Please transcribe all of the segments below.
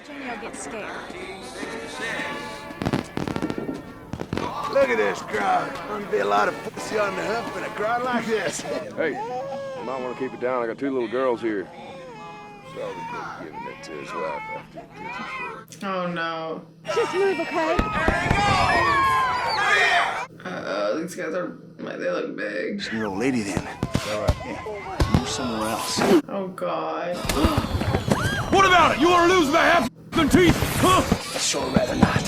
Jenny will get scared. Look at this crowd. Wouldn't be a lot of pussy on the hoof in a crowd like this. Hey, you might want to keep it down. I got 2 little girls here. Sorry for giving it to his wife after he gets his shit. Oh no. Just move, okay? These guys are, they look big. It's your old lady then. All right, yeah. Move somewhere else. Oh god. What about it? You want to lose my half teeth? Huh? I'd sure rather not.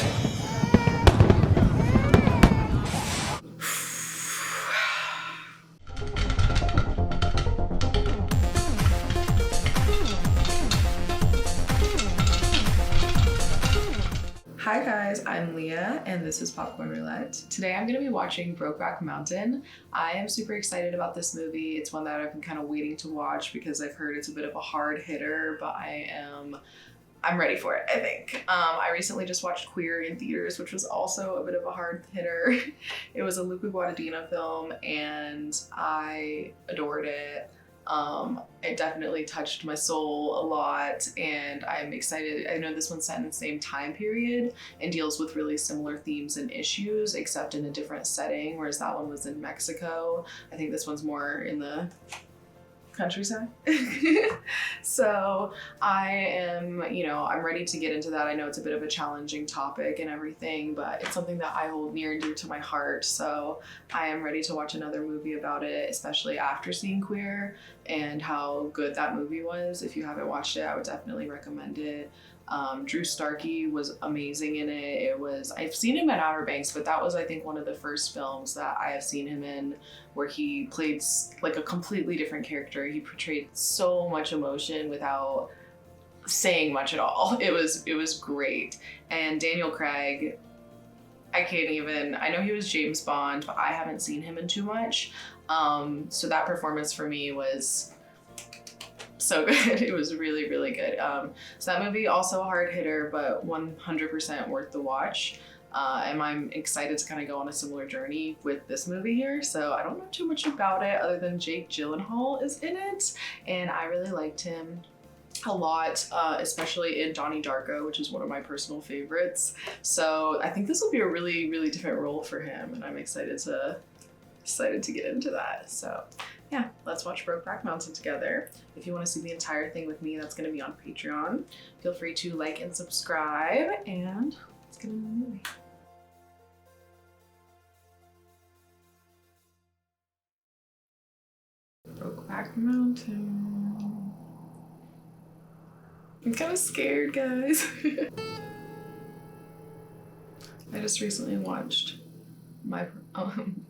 Hi guys, I'm Leah and this is Popcorn Roulette. Today I'm going to be watching Brokeback Mountain. I am super excited about this movie. It's one that I've been kind of waiting to watch because I've heard it's a bit of a hard hitter, but I'm ready for it, I think. I recently just watched Queer in theaters, which was also a bit of a hard hitter. It was a Luca Guadagnino film and I adored it. It definitely touched my soul a lot and I'm excited. I know this one's set in the same time period and deals with really similar themes and issues except in a different setting, whereas that one was in Mexico. I think this one's more in the countryside. So I am, I'm ready to get into that. I know it's a bit of a challenging topic and everything, but it's something that I hold near and dear to my heart. So I am ready to watch another movie about it, especially after seeing Queer and how good that movie was. If you haven't watched it, I would definitely recommend it. Drew Starkey was amazing in it. I've seen him in Outer Banks, but that was, I think, one of the first films that I have seen him in where he played like a completely different character. He portrayed so much emotion without saying much at all. It was great. And Daniel Craig, I know he was James Bond, but I haven't seen him in too much. So that performance for me was so good. It was really, really good. So that movie, also a hard hitter, but 100% worth the watch. And I'm excited to kind of go on a similar journey with this movie here. So I don't know too much about it other than Jake Gyllenhaal is in it. And I really liked him a lot, especially in Donnie Darko, which is one of my personal favorites. So I think this will be a really, really different role for him. And I'm excited to get into that. So yeah, let's watch Brokeback Mountain together. If you want to see the entire thing with me, that's going to be on Patreon. Feel free to like and subscribe, and let's get into the movie. Brokeback Mountain. I'm kind of scared, guys. I just recently watched my Own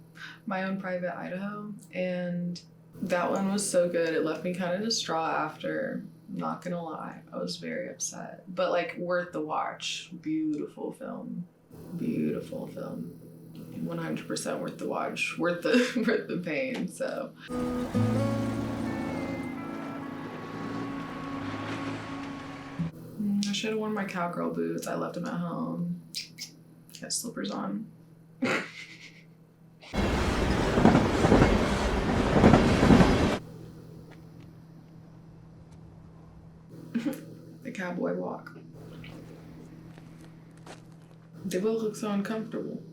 Private Idaho, and that one was so good. It left me kind of distraught after. I'm not gonna lie, I was very upset, but like worth the watch. Beautiful film, 100% worth the watch, worth the pain. So I should have worn my cowgirl boots. I left them at home. Got slippers on. The cowboy walk. They both look so uncomfortable.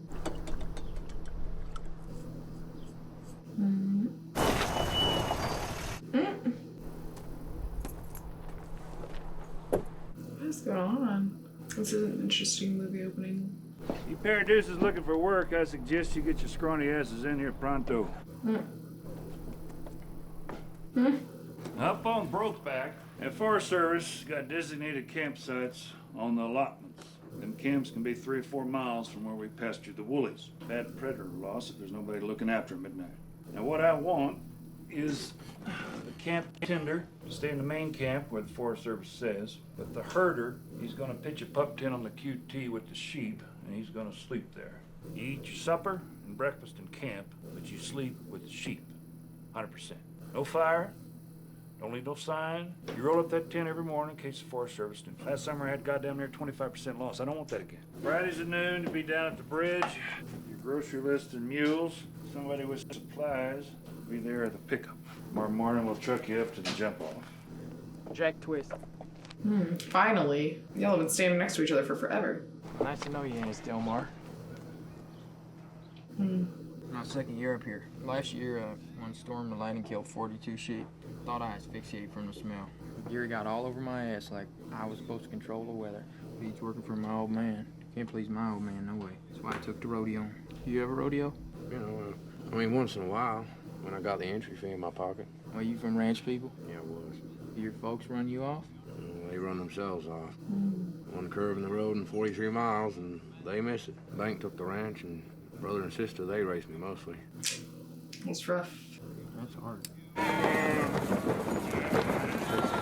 What's going on? This is an interesting movie opening. You pair of deuces looking for work, I suggest you get your scrawny asses in here pronto. Up on Brokeback, and Forest Service got designated campsites on the allotments. Them camps can be 3 or 4 miles from where we pasture the woolies. Bad predator loss if there's nobody looking after them at night. Now what I want is the camp tender to stay in the main camp where the Forest Service says, but the herder, he's gonna pitch a pup tent on the QT with the sheep, and he's gonna sleep there. You eat your supper and breakfast in camp, but you sleep with the sheep, 100%. No fire, don't leave no sign. You roll up that tent every morning in case the Forest Service didn't. Last summer I had goddamn near 25% loss. I don't want that again. Fridays at noon to be down at the bridge. Your grocery list and mules. Somebody with supplies will be there at the pickup. Tomorrow morning we'll truck you up to the jump off. Jack Twist. Finally. Y'all have been standing next to each other for forever. Nice to know you, Ennis Delmar. My second year up here. Last year, one storm, the lightning killed 42 sheep. Thought I asphyxiated from the smell. Gary got all over my ass like I was supposed to control the weather. He's working for my old man. Can't please my old man, no way. That's why I took the rodeo. You ever rodeo? You know, I mean, once in a while, when I got the entry fee in my pocket. Are you from ranch people? Yeah, it was. Your folks run you off? They run themselves off. One curve in the road and 43 miles, and they miss it. Bank took the ranch, and brother and sister, they raced me mostly. It's rough. That's hard.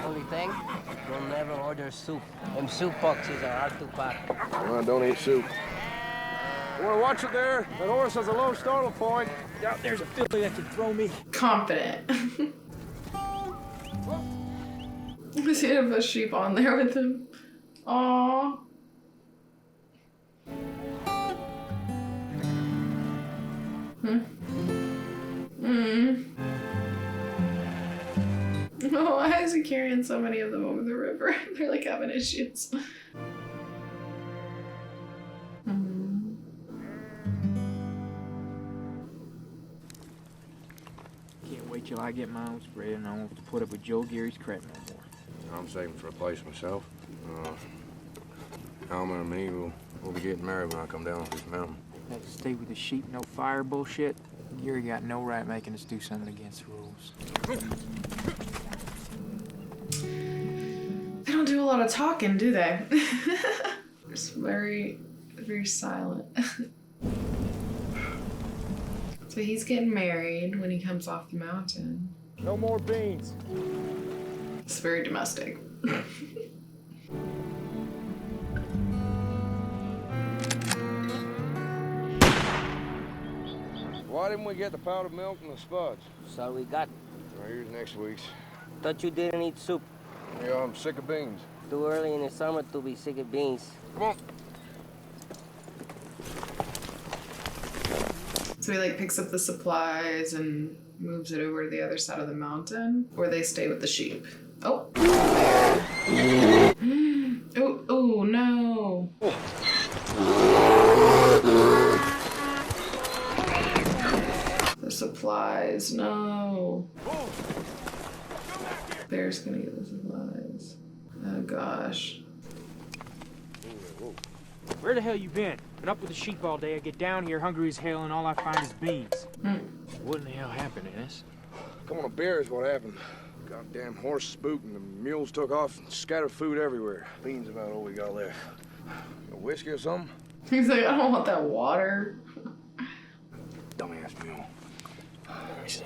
Only thing, we'll never order soup. Them soup boxes are hard to pack. Well, I don't eat soup. You want to watch it there? That horse has a low startle point. Out there's a filly that can throw me. Confident. Does he have a sheep on there with him? Aww. Oh, why is he carrying so many of them over the river? They're like having issues. Can't wait till I get my own spread and I won't have to put up with Joe Gary's crap no more. I'm saving for a place myself. Alma and me, we'll be getting married when I come down off this mountain. Have to stay with the sheep, no fire bullshit. Gary got no right making us do something against the rules. They don't do a lot of talking, do they? It's very, very silent. So he's getting married when he comes off the mountain. No more beans. It's very domestic. Why didn't we get the powdered milk and the spuds? So we got. Well, here's next week's. Thought you didn't eat soup. Yeah, I'm sick of beans. Too early in the summer to be sick of beans. Come on. So he like picks up the supplies and moves it over to the other side of the mountain where they stay with the sheep. Oh. Oh no. The supplies, no. Bear's gonna get the supplies. Oh gosh. Where the hell you been? Been up with the sheep all day. I get down here hungry as hell and all I find is beans. What in the hell happened, Ennis? Come on, a beer is what happened. Goddamn horse spooked and the mules took off and scattered food everywhere. Beans about all we got left. A whiskey or something? He's like, I don't want that water. Dumbass mule. Let me see.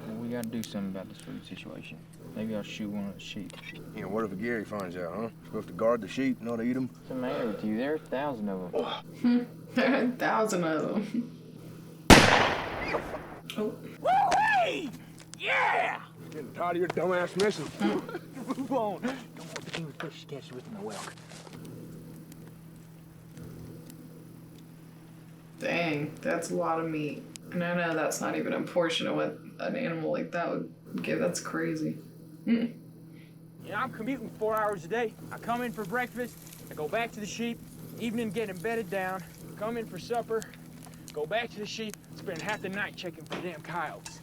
Well, we gotta do something about this food situation. Maybe I'll shoot one of the sheep. You know, what if Gary finds out, huh? Supposed to guard the sheep, not eat them? What's the matter with you? There are 1,000 of them. There are 1,000 of them. Oh. Woo-wee! Yeah! Getting tired of your dumbass missing. Move on. Don't want the king of fish catch with my whelk. Dang, that's a lot of meat. And I know that's not even a portion of what an animal like that would give. That's crazy. You know, I'm commuting 4 hours a day. I come in for breakfast, I go back to the sheep, evening getting bedded down, come in for supper, go back to the sheep, spend half the night checking for damn coyotes.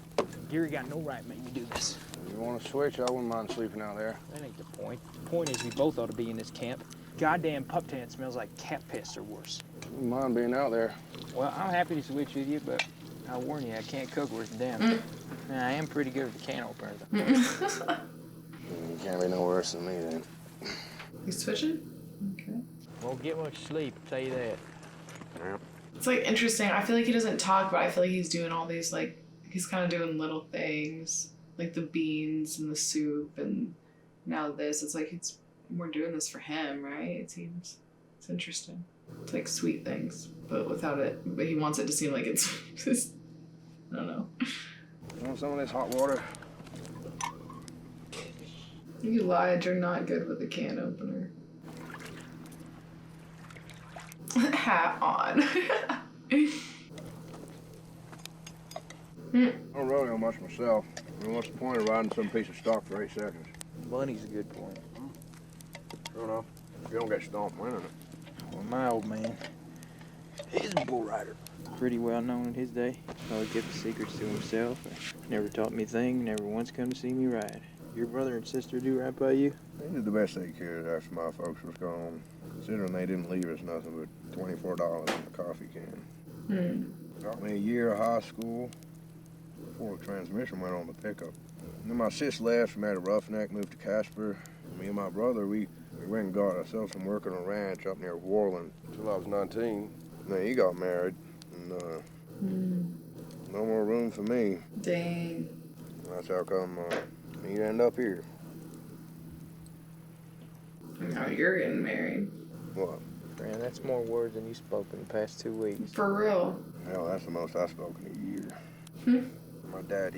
Gary got no right making me do this. If you want to switch, I wouldn't mind sleeping out there. That ain't the point. The point is we both ought to be in this camp. Goddamn pup tan smells like cat piss or worse. Wouldn't mind being out there. Well, I'm happy to switch with you, but I'll warn you, I can't cook worth a damn. Man, I am pretty good with the can opener, though. You can't be no worse than me, then. He's switching? Okay. Won't get much sleep, I'll tell you that. Yeah. It's like interesting. I feel like he doesn't talk, but I feel like he's doing all these like, he's kind of doing little things. Like the beans and the soup and now this. It's like we're doing this for him, right? It seems. It's interesting. It's like sweet things, but without it. But he wants it to seem like it's just, I don't know. You want some of this hot water? You lied, you're not good with a can opener. Hat on. I don't rodeo much myself. I mean, what's the point of riding some piece of stock for 8 seconds? Money's a good point. You know, you don't get stomped winning it. Well, my old man, he's a bull rider. Pretty well known in his day. Always kept the secrets to himself. Never taught me a thing, never once come to see me ride. Your brother and sister do right by you? They did the best they could after my folks was gone, considering they didn't leave us nothing but $24 in a coffee can. Got me a year of high school before the transmission went on the pickup. And then my sis left, we made a roughneck, moved to Casper. Me and my brother, we went and got ourselves some work on a ranch up near Warland until I was 19. And then he got married, and no more room for me. Dang. That's how come he'd end up here. Now you're getting married. What? Man, that's more words than you spoke in the past 2 weeks. For real. Hell, that's the most I've spoken in a year. My dad,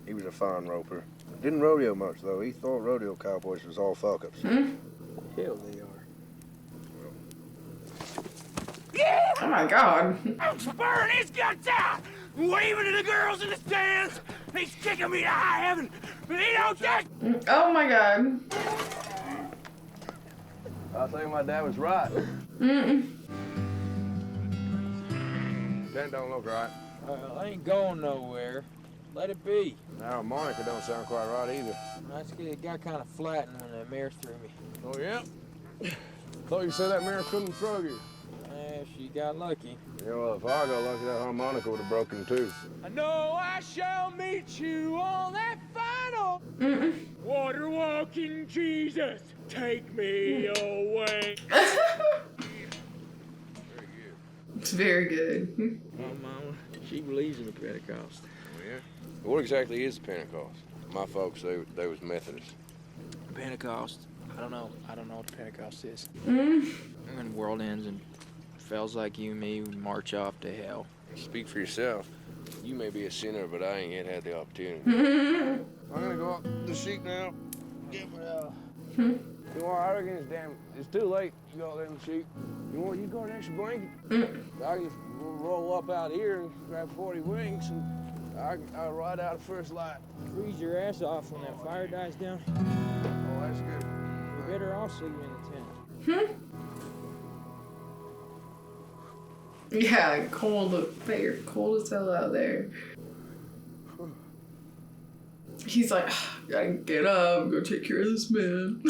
he was a fine roper. Didn't rodeo much, though. He thought rodeo cowboys was all fuck-ups. Hell, they are. Oh my god. I'm spurring his guts out, waving to the girls in the stands. He's kicking me to high heaven, but he don't get. Oh my god. I think my dad was right. That don't look right. I ain't going nowhere. Let it be. Now, Monica don't sound quite right either. It got kind of flattened when that mare threw me. Oh, yeah? Thought you said that mare couldn't throw you. She got lucky. Yeah, well, if I got lucky, that harmonica would have broken too. I know I shall meet you on that final water walking Jesus. Take me away. It's very good. My mama, she believes in the Pentecost. Oh, yeah? What exactly is the Pentecost? My folks, they was Methodists. Pentecost. I don't know what the Pentecost is. When the world ends and fellas like you and me would march off to hell. Speak for yourself. You may be a sinner, but I ain't yet had the opportunity. I'm gonna go up the sheep now. Get my You know, I reckon it's too late to go them sheep. You got an extra blanket? I can just roll up out here and grab 40 wings and I'll ride out the first light. Freeze your ass off when that fire dies down. Oh, that's good. You're better off sleeping in the tent. Yeah, cold. Bet you're cold as hell out there. He's like, gotta get up, go take care of this man.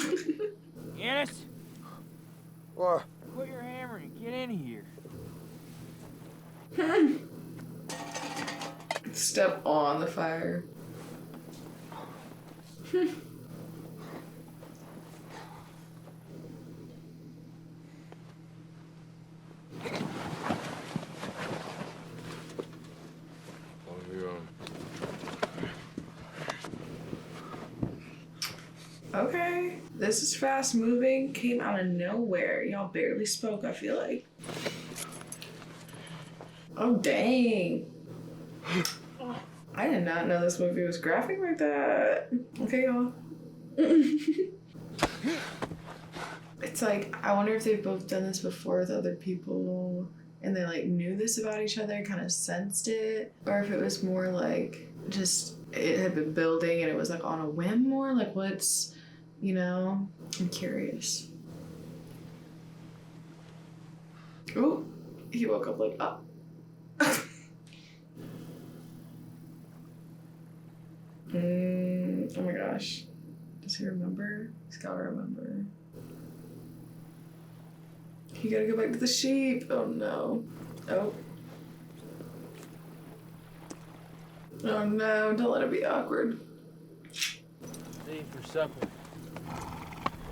Ennis, What? quit your hammering and get in here. Step on the fire. Okay, this is fast moving, came out of nowhere. Y'all barely spoke, I feel like. Oh, dang. I did not know this movie was graphic like that. Okay, y'all. It's like, I wonder if they've both done this before with other people and they like knew this about each other, kind of sensed it, or if it was more like just it had been building and it was like on a whim more, like what's, you know, I'm curious. Oh, he woke up like, oh. Oh my gosh. Does he remember? He's gotta remember. You gotta go back to the sheep. Oh no. Oh. Oh no, don't let it be awkward. Stay for supper.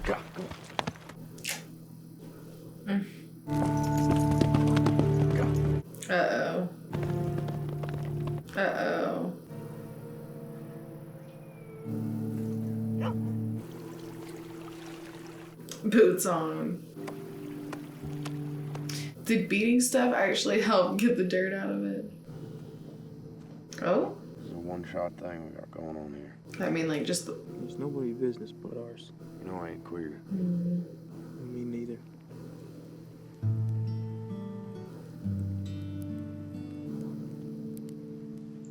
Go. Uh-oh. Uh-oh. Boots on. Did beating stuff actually help get the dirt out of it? Oh? This is a one-shot thing we got going on here. I mean, like, just the... It's nobody's business but ours. You know I ain't queer. Me neither.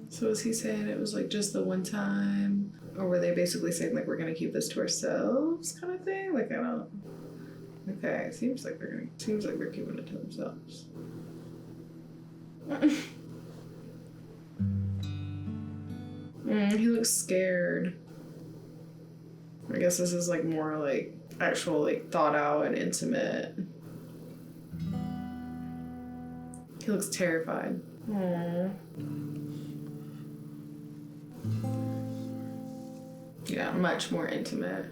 So is he saying it was, like, just the one time? Or were they basically saying like we're gonna keep this to ourselves kind of thing? Like I don't. Okay, seems like they're keeping it to themselves. He looks scared. I guess this is like more like actual like thought out and intimate. He looks terrified. Aww. Yeah, much more intimate.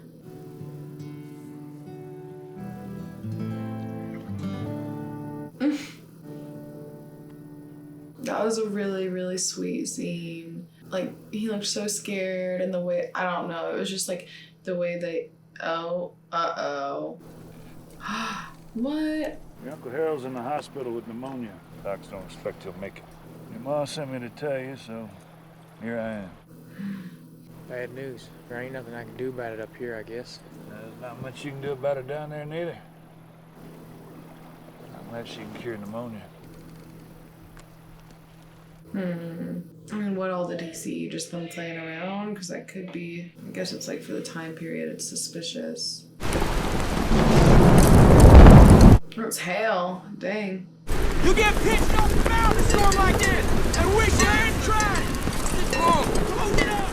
That was a really, really sweet scene. Like, he looked so scared, and the way, I don't know, it was just like the way they, What? Your Uncle Harold's in the hospital with pneumonia. Docs don't expect he'll make it. Your mom sent me to tell you, so here I am. Bad news. There ain't nothing I can do about it up here, I guess. There's not much you can do about it down there, neither. Unless you can cure pneumonia. I mean, what all did he see? Just them playing around? Because that could be, I guess it's like for the time period, it's suspicious. Oh, it's hail. Dang. You get pitched off the mountain in a storm like this, and wish you hadn't tried. Close it up.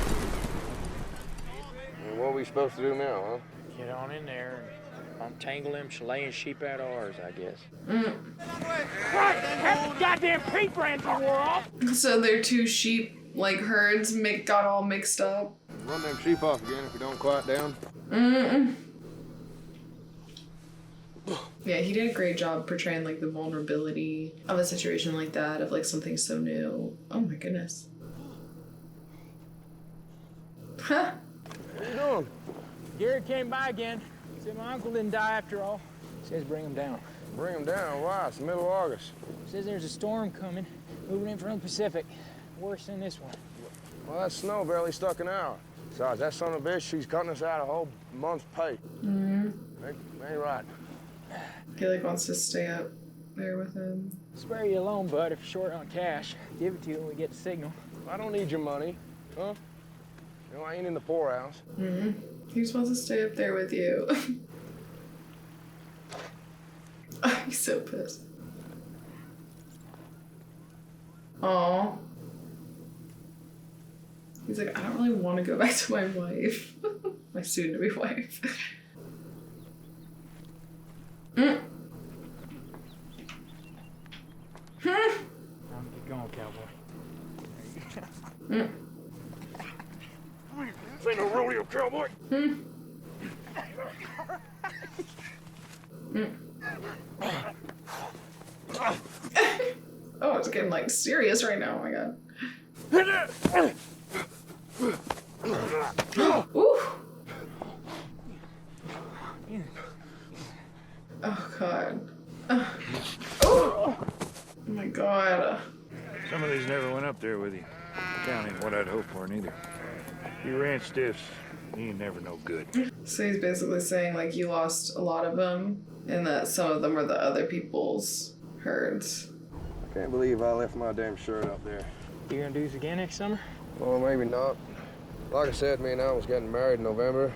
What are we supposed to do now, huh? Get on in there and untangle them Chilean sheep out of ours, I guess. Right, half the goddamn peat branches wore off. So their two sheep, like, herds got all mixed up. Run them sheep off again if we don't quiet down. Yeah, he did a great job portraying, like, the vulnerability of a situation like that, of, like, something so new. Oh my goodness. Huh. What are you doing? Gary came by again. Said my uncle didn't die after all. Says bring him down. Bring him down? Why? It's the middle of August. Says there's a storm coming, moving in from the Pacific. Worse than this one. Well, that snow barely stuck an hour. Besides, that son of a bitch, she's cutting us out a whole month's pay. Ain't right. He, like, wants to stay up there with him. Spare you alone, bud, if you're short on cash. Give it to you when we get the signal. I don't need your money, huh? You know, I ain't in the poorhouse. He just wants to stay up there with you. Oh, he's so pissed. Aw. He's like, I don't really want to go back to my wife. My soon-to-be wife. Time to get going, cowboy. This ain't no rodeo, cowboy. Oh, it's getting, like, serious right now. Oh my god. Ooh. Oh god. Oh my god. Some of these never went up there with you. Counting what I'd hoped for, neither. You ranch stiffs, you ain't never no good. So he's basically saying, like, you lost a lot of them, and that some of them are the other people's herds. I can't believe I left my damn shirt up there. You gonna do this again next summer? Well, maybe not. Like I said, me and I was getting married in November.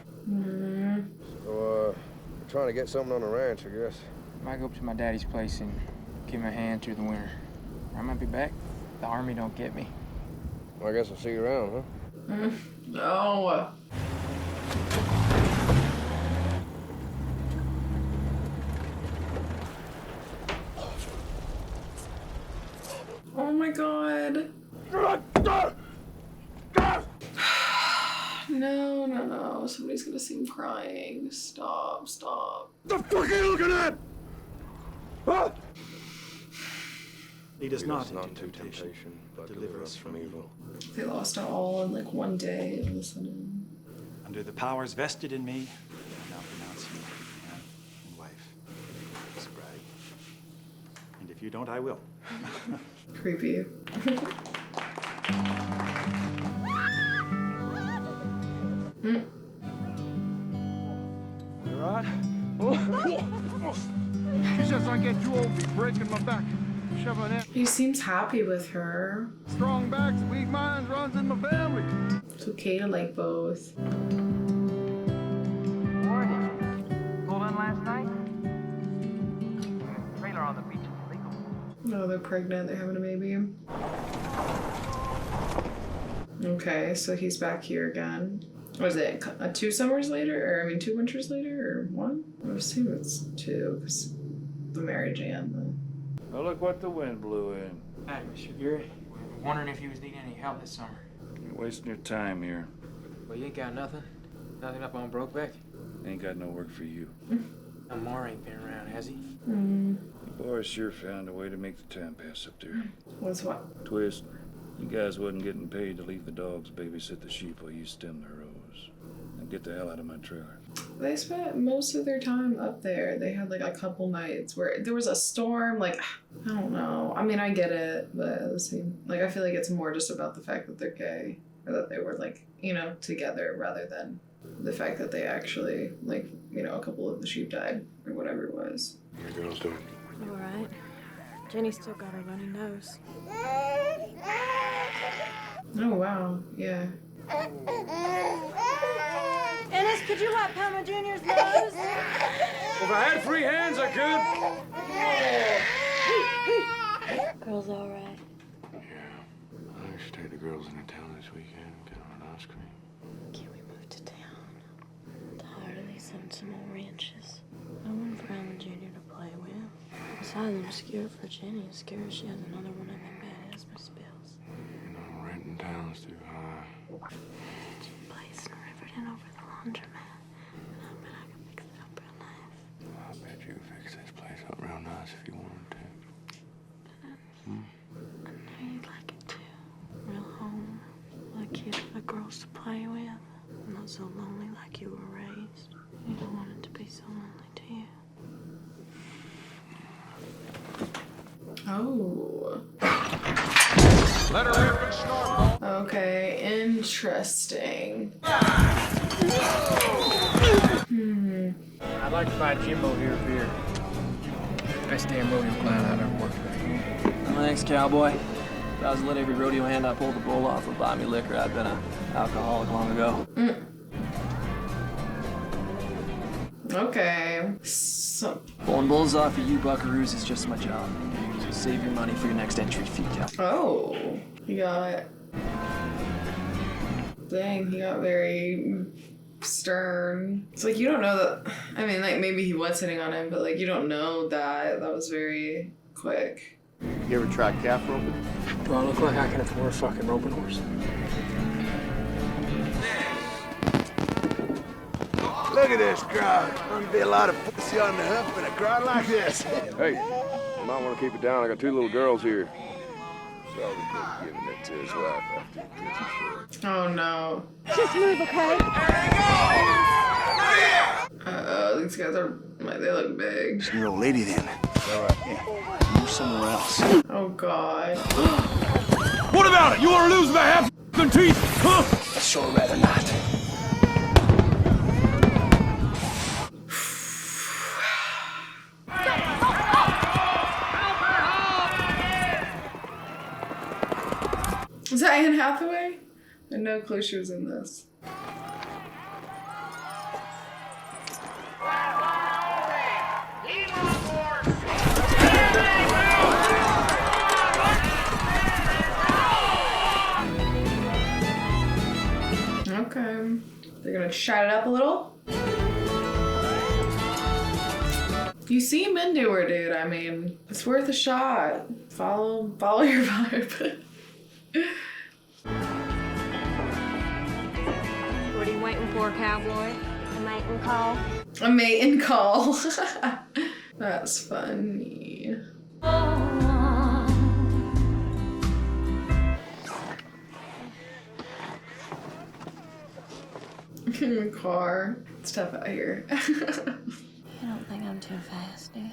So, we're trying to get something on the ranch, I guess. I might go up to my daddy's place and give him a hand through the winter. I might be back. The army don't get me. Well, I guess I'll see you around, huh? No. Oh my god. No. Somebody's gonna see him crying. Stop. The fuck are you looking at? Huh? Lead us not not into into temptation, but deliver us from evil. They lost it all in, like, one day of a sudden. Under the powers vested in me, I now pronounce you man and wife. Spragg. And if you don't, I will. Creepy. You right? She says I get too old to be breaking my back. Shoving in. He seems happy with her. Strong backs, weak minds runs in my family. It's okay to like both. Morning. Pulled in last night? Trailer on the beach is illegal. No, they're pregnant. They're having a baby. Okay, so he's back here again. What is it? 2 summers later? Or, I mean, 2 winters later? Or 1? I would assume it's 2, because the Mary Jane. Oh, look what the wind blew in. Hi, Mr. Geary. Wondering if you was needing any help this summer. You're wasting your time here. Well, you ain't got nothing? Nothing up on Brokeback? Ain't got no work for you. Amar ain't been around, has he? The boys sure found a way to make the time pass up there. What's what? Twist. You guys wasn't getting paid to leave the dogs babysit the sheep while you stem the rows. Now get the hell out of my trailer. They spent most of their time up there. They had like a couple nights where there was a storm. Like, I don't know. I mean, I get it, but at the same, like, I feel like it's more just about the fact that they're gay or that they were like, you know, together rather than the fact that they actually, like, you know, a couple of the sheep died or whatever it was. How you girls doing? All right. Jenny's still got a runny nose. Oh, wow. Yeah. Ennis, could you wipe Palmer Jr.'s nose? If I had free hands, I could. Girl's all right. Yeah. I should take the girls into town this weekend and get them an ice cream. Can we move to town? I'm tired of these some old ranches. No one for Palmer Jr. to play with. Besides, I'm scared for Jenny. I'm scared she has another one of them bad asthma spills. You know, rent in town's too high. There's a place in Riverton over the laundromat. And I bet I can fix it up real nice. I bet you could fix this place up real nice if you wanted to. I know you'd like it too. Real home. With a kid and girls to play with. Not so lonely like you were raised. You don't want it to be so lonely, do you? Oh. Let her rip and snort. Okay, interesting. I'd like to find Jimbo here for beer. Best damn rodeo clown I've ever worked with. Thanks, cowboy. If I was to let every rodeo hand I pulled the bull off would buy me liquor, I'd been an alcoholic long ago. Okay. So. Pulling bulls off of you buckaroos is just my job. So save your money for your next entry fee, cow. Oh. He got. Dang, he got very stern. It's like you don't know that. I mean, like maybe he was hitting on him, but like you don't know that. That was very quick. You ever tried calf roping? Do I look like I can afford a fucking roping horse? Look at this crowd. Gonna be a lot of pussy on the hoof in a crowd like this. Hey, you might want to keep it down. I got 2 little girls here. Sorry, we giving it to his wife after he gets his short. Oh no. Just move, okay? Uh-oh, these guys are. They look big. It's your old lady then. All right. Yeah. Move somewhere else. Oh god. What about it? You want to lose my half teeth? Huh? I'd sure rather not. Is that Anne Hathaway? I had no clue she was in this. Okay. They're gonna chat it up a little. You see him into her, dude. I mean, it's worth a shot. Follow your vibe. What are you waiting for, cowboy? A mating call? A mating call. That's funny. In the car. It's tough out here. You don't think I'm too fast, do you?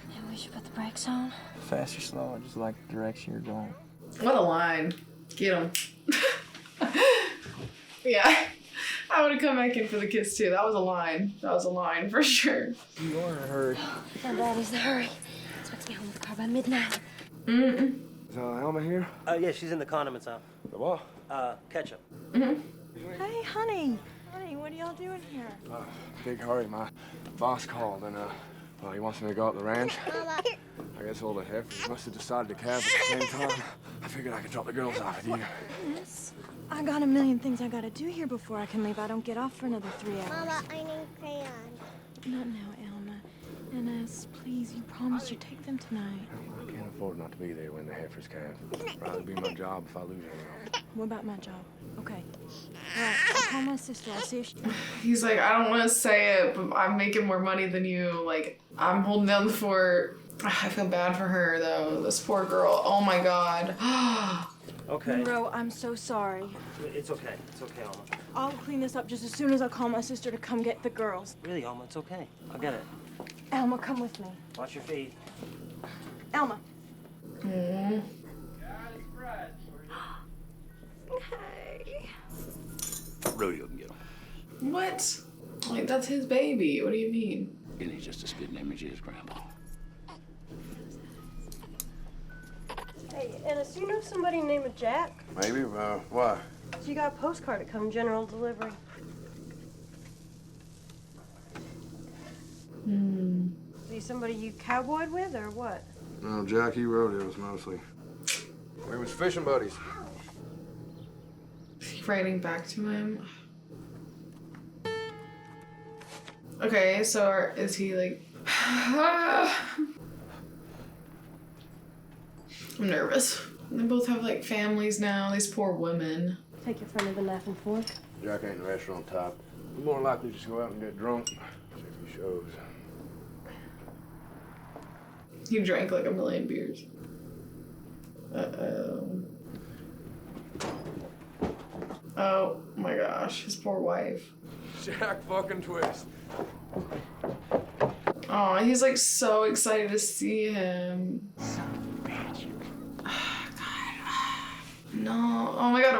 Maybe we should put the brakes on? Fast or slow, I just like the direction you're going. What a line. Get him. Yeah. I would have come back in for the kiss too. That was a line. That was a line for sure. You are in a hurry. My daddy's the hurry. Expects to be home with the car by midnight. Is Helma here? Yeah, she's in the condiments aisle. The what? Ketchup. Yeah, Hey, honey. Honey, what are y'all doing here? Big hurry. My boss called and, well, he wants me to go up the ranch. Mama. I guess all the heifers must have decided to calve at the same time. I figured I could drop the girls off with you. Yes. I got a million things I gotta do here before I can leave. I don't get off for another 3 hours. Mama, I need crayons. Not now, Elma. Ennis, please, you promised you'd take them tonight. I can't afford not to be there when the heifers calve. It'd probably be my job if I lose any. What about my job? Okay. All right, I'll call my sister. I'll see if she... He's like, I don't want to say it, but I'm making more money than you. Like, I'm holding down the fort. I feel bad for her, though. This poor girl. Oh, my God. Okay. Monroe, I'm so sorry. It's okay. It's okay, Alma. I'll clean this up just as soon as I call my sister to come get the girls. Really, Alma, it's okay. I'll get it. Elma, come with me. Watch your feet. Elma. Mm. Hey. Rodeo can get him. What? Like, that's his baby. What do you mean? And he's just a spitting image of his grandpa. Hey, Ennis, do you know somebody named Jack? Maybe, why? So you got a postcard to come general delivery. Hmm. Is he somebody you cowboyed with, or what? No, Jack, he rodeos mostly. We was fishing buddies. Is he writing back to him? Okay, so is he like... I'm nervous. They both have like families now, these poor women. Take your friend to the knife and fork. Jack ain't the restaurant type. We're more likely just go out and get drunk. See if he shows. He drank like 1,000,000 beers. Uh-oh. Oh my gosh, his poor wife. Jack fucking Twist. Oh, he's like so excited to see him. No. Oh my god,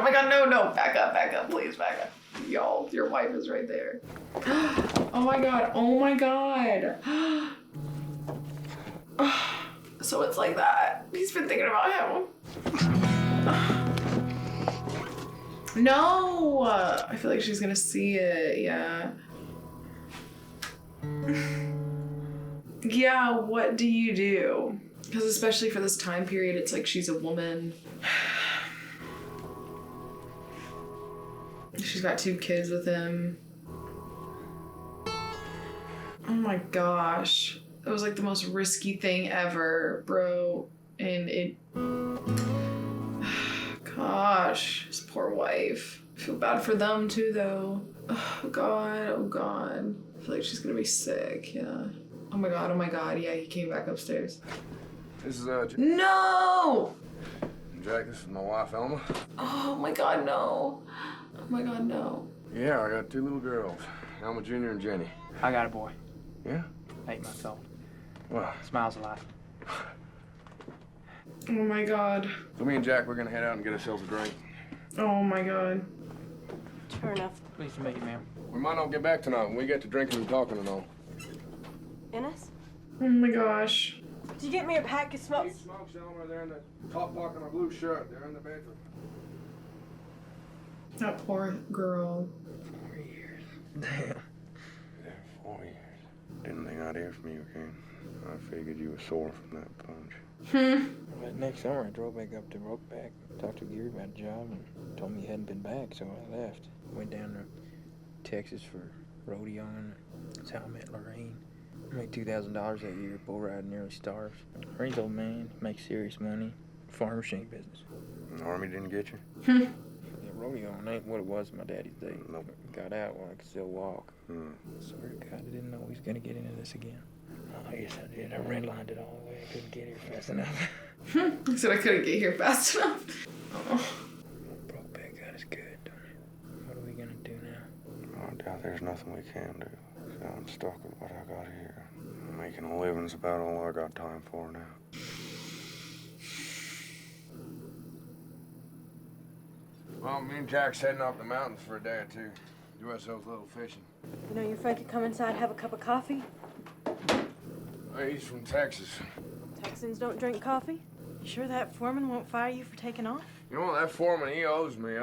no. Back up, please back up. Y'all, your wife is right there. Oh my god. So it's like that. He's been thinking about him. No! I feel like she's gonna see it, yeah. Yeah, what do you do? Because especially for this time period, it's like she's a woman. She's got 2 kids with him. Oh my gosh. It was like the most risky thing ever, bro. And it... Gosh, his poor wife. I feel bad for them too, though. Oh god. I feel like she's gonna be sick, yeah. Oh my god, yeah, he came back upstairs. This is, No! Jack, this is my wife, Elma. Oh my god, no. Oh my god, no. Yeah, I got 2 little girls, Elma Jr. and Jenny. I got a boy. Yeah? 8 months old. Well, Smiles a lot. Oh my god. So me and Jack, we're gonna head out and get ourselves a drink. Oh my god. Sure enough. Pleased to meet you, ma'am. We might not get back tonight when we get to drinking and talking and all. Ennis? Oh my gosh. Did you get me a pack of smokes? Smokes, Elma, they're in the top pocket of my blue shirt. They're in the bedroom. That poor girl. 4 years. Damn. Yeah, 4 years. Didn't think I'd hear from you again. I figured you were sore from that punch. But next summer, I drove back up to Brokeback, talked to Gary about a job, and told me he hadn't been back, so I left. Went down to Texas for rodeoing. That's how I met Lorraine. I made $2,000 that year, bull riding, nearly starved. Lorraine's old man, makes serious money, farm machine business. The Army didn't get you? Yeah, rodeoing ain't what it was in my daddy's day. Nope. Got out when I could still walk. Swear to God, I didn't know he was gonna get into this again. Oh, yes, I did. I redlined it all the way. I couldn't get here fast enough. He said I couldn't get here fast enough. Oh. Brokeback got us good, don't it? What are we gonna do now? I doubt there's nothing we can do. So I'm stuck with what I got here. Making a living's about all I got time for now. Well, me and Jack's heading up the mountains for a day or 2. Do ourselves a little fishing. You know, your friend could come inside, have a cup of coffee. Hey, he's from Texas. Texans don't drink coffee. You sure that foreman won't fire you for taking off? You know, that foreman, he owes me.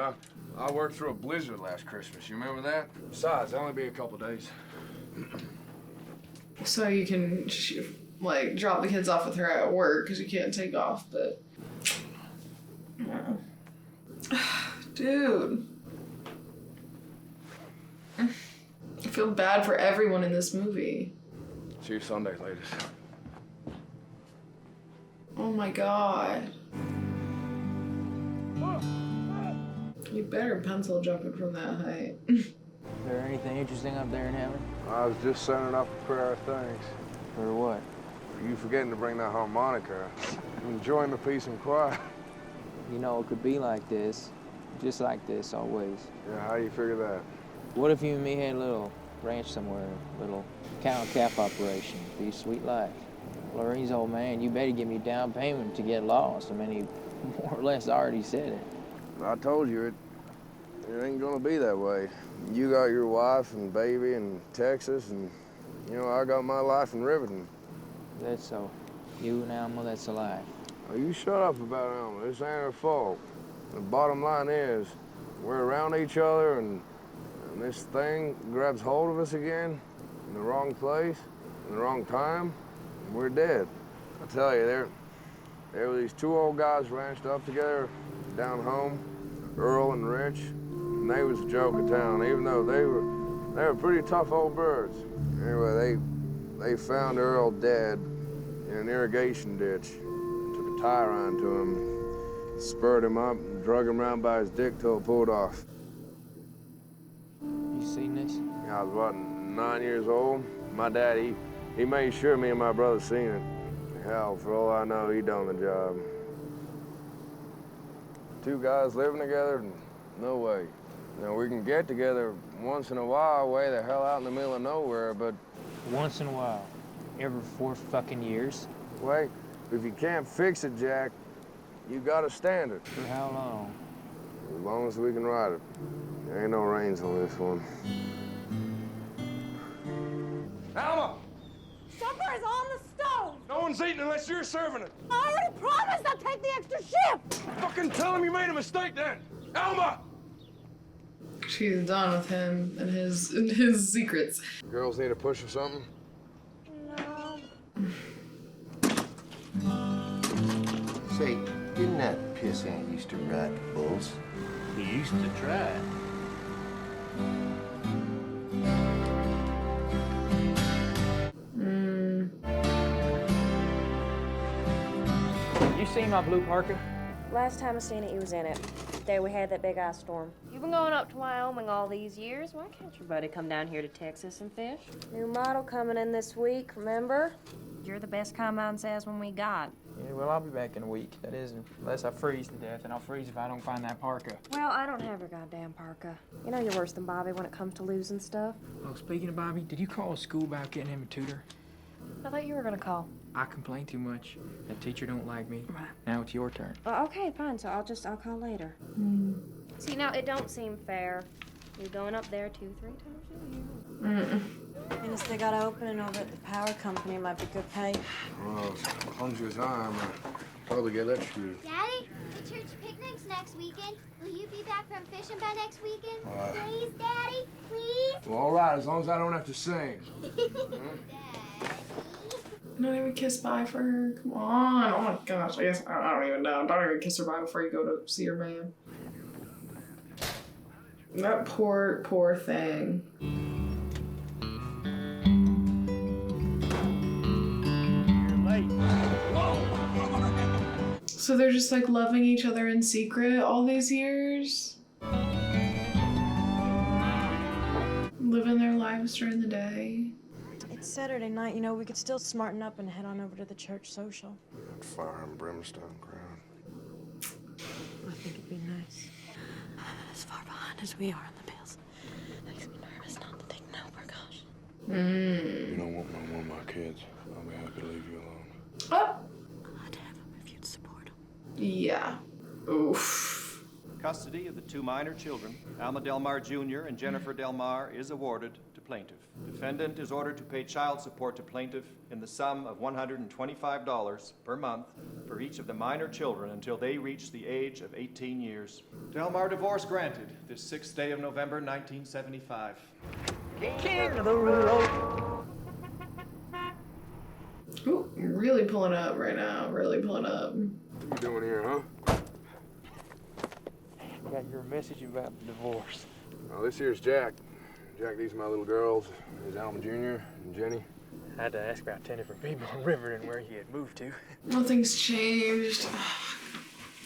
I worked through a blizzard last Christmas. You remember that? Besides, it'll only be a couple days. So you can, like, drop the kids off with her at work because you can't take off, but... Dude. I feel bad for everyone in this movie. See you Sunday, ladies. Oh my god. You better pencil jumping from that height. Is there anything interesting up there in heaven? I was just sending up a prayer of thanks. For what? For you forgetting to bring that harmonica. Enjoying the peace and quiet. You know, it could be like this. Just like this, always. Yeah, how you figure that? What if you and me had a little ranch somewhere, a little cow and calf operation? Be a sweet life. Lorraine's old man, you better give me down payment to get lost. I mean, he more or less already said it. I told you, it ain't gonna be that way. You got your wife and baby in Texas, and, you know, I got my life in Riverton. That's so. You and Alma, that's a lie. Oh, you shut up about Alma. This ain't her fault. The bottom line is, we're around each other, and this thing grabs hold of us again in the wrong place, in the wrong time, and we're dead. I tell you, there were these two old guys ranched up together down home, Earl and Rich, and they was the joke of town, even though they were pretty tough old birds. Anyway, they found Earl dead in an irrigation ditch, took a tie iron to him, spurred him up, and drug him around by his dick till it pulled off. You seen this? I was, what, 9 years old? My dad, he made sure me and my brother seen it. Hell, for all I know, he done the job. Two guys living together? No way. You know, we can get together once in a while, way the hell out in the middle of nowhere, but... Once in a while. Every 4 fucking years. Wait, if you can't fix it, Jack, you gotta stand it. For how long? As long as we can ride it. There ain't no reins on this one. Alma! Supper is on the stove! No one's eating unless you're serving it. I already promised I'll take the extra shift! Fucking tell him you made a mistake then. Alma! She's done with him and his secrets. Girls need a push or something? Say, didn't that piss ant used to ride bulls? He used to try. You seen my blue parka? Last time I seen it, you was in it. Day we had that big ice storm. You've been going up to Wyoming all these years. Why can't your buddy come down here to Texas and fish? New model coming in this week, remember? You're the best combine salesman we got. Yeah, well, I'll be back in a week. That is, unless I freeze to death, and I'll freeze if I don't find that parka. Well, I don't have your goddamn parka. You know you're worse than Bobby when it comes to losing stuff. Oh, speaking of Bobby, did you call a school about getting him a tutor? I thought you were gonna call. I complain too much. That teacher don't like me. Right. Now it's your turn. Okay, fine. So I'll call later. See, now it don't seem fair. You're going up there 2-3 times a year. Ennis, they got an opening over at the power company. Might be good pay. Well, as long as you're time, I'll probably get electrocuted. Daddy, the church picnic's next weekend. Will you be back from fishing by next weekend? What? Please, Daddy, please. Well, all right, as long as I don't have to sing. Not even kiss bye for her. Come on. Oh my gosh. I guess I don't even know. Don't even kiss her bye before you go to see your man. That poor thing. So they're just like loving each other in secret all these years? Living their lives during the day? It's Saturday night, you know, we could still smarten up and head on over to the church social. That fire and brimstone crowd. I think it'd be nice. As far behind as we are in the bills. Makes me nervous not to take no precaution. You don't want one of my kids. I'll be happy to leave you alone. Oh! I'd have him if you'd support him. Yeah. Oof. Custody of the two minor children, Alma Del Mar Jr. and Jennifer Del Mar, is awarded to plaintiff. Defendant is ordered to pay child support to plaintiff in the sum of $125 per month for each of the minor children until they reach the age of 18 years. Delmar divorce granted this 6th day of November, 1975. King of the road. Ooh, really pulling up right now. Really pulling up. What you doing here, huh? Got your message about the divorce. Oh, this here's Jack. Jack, these are my little girls. There's Alma Jr. and Jenny. I had to ask about 10 different people in Riverton where he had moved to. Nothing's changed.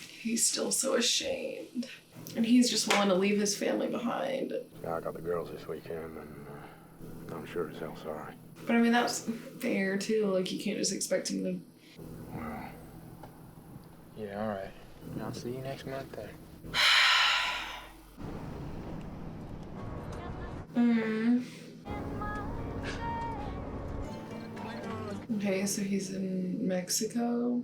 He's still so ashamed. And he's just willing to leave his family behind. Yeah, I got the girls this weekend, and I'm sure as hell sorry. But I mean, that's fair too. Like, you can't just expect him to. Well. Yeah, all right. I'll see you next month then. Okay, so he's in Mexico.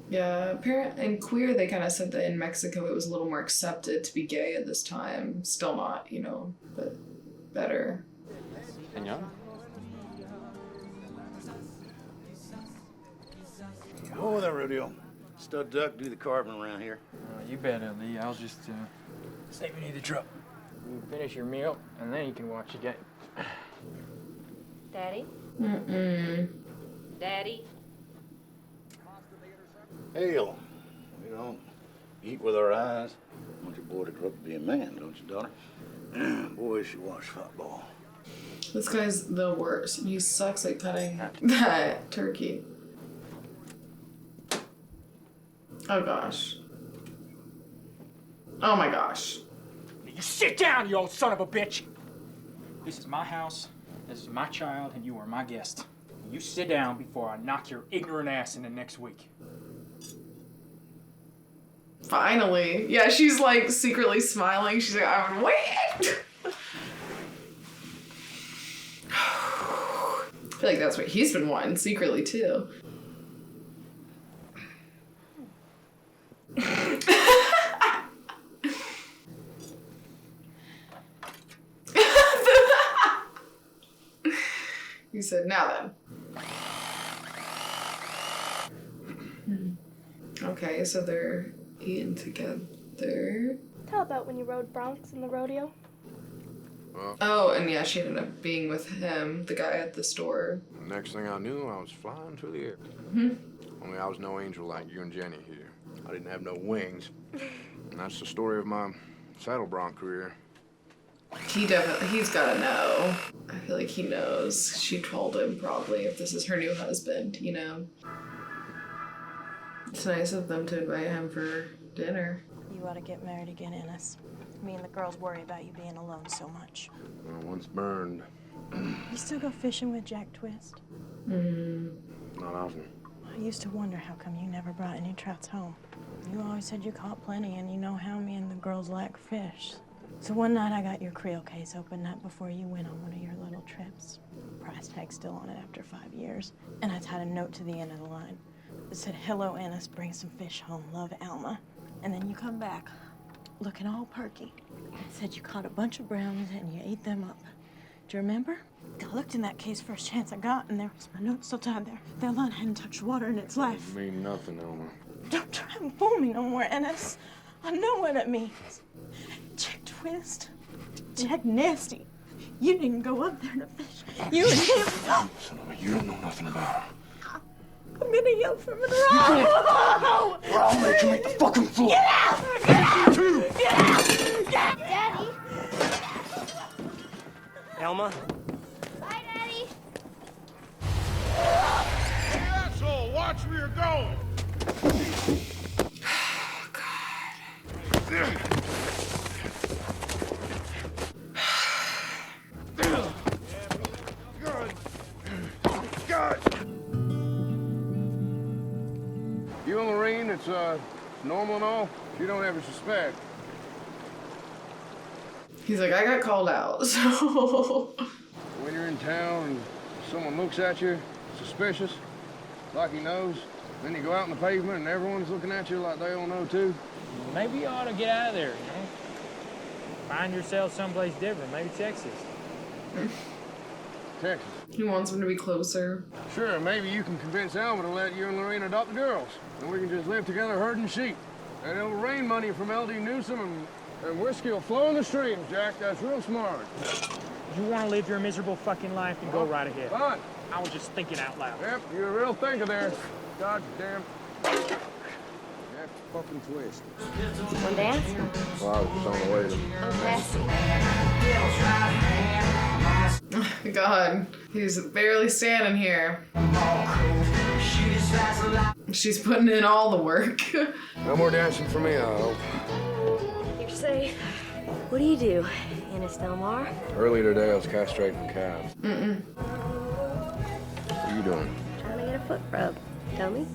Yeah, apparent and queer, they kind of said that in Mexico it was a little more accepted to be gay at this time. Still not, you know, but better. Señor? Oh, there, Rodeo. Stud duck, do the carving around here. You bet, Lee. I'll just stay beneath the truck. You finish your meal, and then you can watch the game. Daddy? Daddy? Hell, we don't eat with our eyes. I want your boy to grow up to be a man, don't you, daughter? Boy, she watch football. This guy's the worst. He sucks at cutting that turkey. Oh gosh. Oh my gosh. You sit down, you old son of a bitch! This is my house, this is my child, and you are my guest. You sit down before I knock your ignorant ass into next week. Finally. Yeah, she's like secretly smiling. She's like, I'm waiting. I feel like that's what he's been wanting secretly too. He said, now then. Okay, so they're eating together. Tell about when you rode broncs in the rodeo. Oh, and yeah, she ended up being with him, the guy at the store. Next thing I knew, I was flying through the air. Only I was no angel like you and Jenny here. I didn't have no wings. And that's the story of my saddle bronc career. He's gotta know. I feel like he knows. She told him probably if this is her new husband, you know. It's nice of them to invite him for dinner. You ought to get married again, Ennis. Me and the girls worry about you being alone so much. Well, once burned. You still go fishing with Jack Twist? Not often. I used to wonder how come you never brought any trouts home. You always said you caught plenty, and you know how me and the girls like fish. So one night I got your Creel case opened up before you went on one of your little trips. Price tag's still on it after 5 years. And I tied a note to the end of the line. It said, "Hello, Ennis, bring some fish home, love, Alma." And then you come back, looking all perky. It said you caught a bunch of brownies and you ate them up. Do you remember? I looked in that case first chance I got, and there was my note still tied there. That line hadn't touched water in its life. It mean nothing, Elma. Don't try and fool me no more, Ennis. I know what it means. Jack Twist. Jack Nasty. You didn't go up there to fish. You and him. Son of a, you don't know nothing about her. I'm gonna yell from the road. Or I'll make you make the fucking floor. Get out! Get out! Get out! Get out! Daddy? Elma? Bye, Daddy. Hey, asshole, watch where you're going. Oh, God. God. You and Lorene, it's normal and all. You don't ever suspect. He's like, I got called out, so. When you're in town and someone looks at you, suspicious, like he knows, then you go out on the pavement and everyone's looking at you like they all know too. Maybe you ought to get out of there, you know? Find yourself someplace different, maybe Texas. Texas. He wants him to be closer. Sure, maybe you can convince Alma to let you and Lorraine adopt the girls. And we can just live together herding sheep. And it'll rain money from L.D. Newsom and whiskey will flow in the streams, Jack. That's real smart. You want to live your miserable fucking life, then go right ahead. Fine. I was just thinking out loud. Yep, you're a real thinker there. God damn. That fucking twist. One dance? Well, I was just on the way to... Oh, Cassie. God, he's barely standing here. She's putting in all the work. No more dancing for me, I hope. Here, say, what do you do, Ennis Delmar? Early today, I was castrating calves. Mm-mm. What are you doing? Trying to get a foot rub. Tell me.